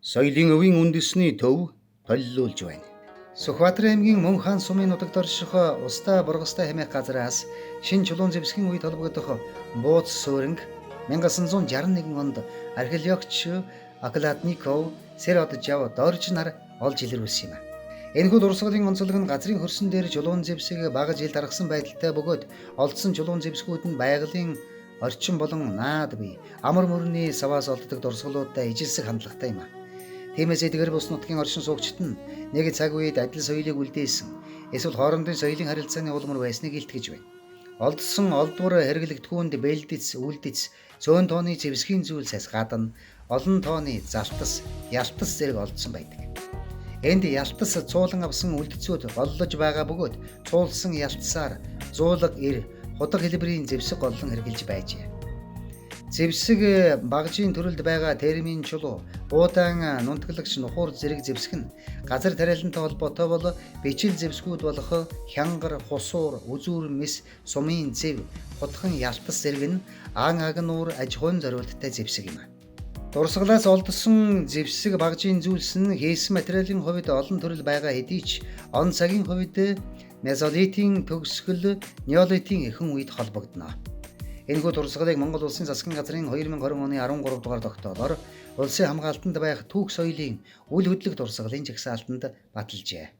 Соёлын өвийн үндэсний төв толилуулж байна. Сүхбаатарын аймгийн Мөн хаан сумын нутагт орших Устай Бургастай хэмээх газраас шинэ чулуун зэвсгийн үед холбогдох бууз сууринг 1961 онд археологч Акладников Сероджав дорж нар олж илрүүлсэн юм. Энэхүү дурсгалын онцлог нь газрын хөрсөн дээр чулуун зэвсэг бага жил даргасан байдалтай бөгөөд олдсон чулуун зэвсгүүд нь байгалийн орчин болон наад бие амар мөрний саваас олддог дурсгалуудтай ижилсэх хандлагатай юм. Тиймээс эдгээр бус нутгийн оршин суугчид нь нэг цаг үед адил соёлыг үлдээсэн эсвэл хоорондын соёлын харилцааны улмар байсныг илтгэж байна. Олдсон олдвор хэрэглэгдэхүүнд бэлдэц, үлдэц, цөөн тооны зэвсгийн зүйлсээс гадна олон тооны залтас, ялтас зэрэг олдсон байдаг. Энд ялтас цуулан авсан үлдэцүүд голлож байгаа бөгөөд цуулсан ялтсаар зуулга ир худаг хэлбэрийн зэвсэг голлон хэрглэж байжээ. Зэвсэг багжийн төрөлд байгаа термин чулуу, буудаан нунтаглагч нухуур зэрэг зэвсэг нь газар тариалантай холбоотой бол бичил зэвсгүүд болох хянгар, хусуур, үзүүр мэс, сумын зэв, хутхан ялтас зэрэг нь ан агнуур аж ахуйн зориулттай зэвсэг юм. Дурсгалаас олдсон зэвсэг багжийн зүйлс нь хийсэн материалын хувьд олон төрөл байгаа хэдий ч он цагийн хувьд мезолитийн төгсгөл, неолитийн эхэн үед холбогдно. Энэхүү дурсгалыг Монгол Улсын засгийн газрын 2020 оны 13 дугаар тогтоолоор улсын хамгаалтанд байх түүх соёлын үл хөдлөх дурсгалын жагсаалтанд баталжээ.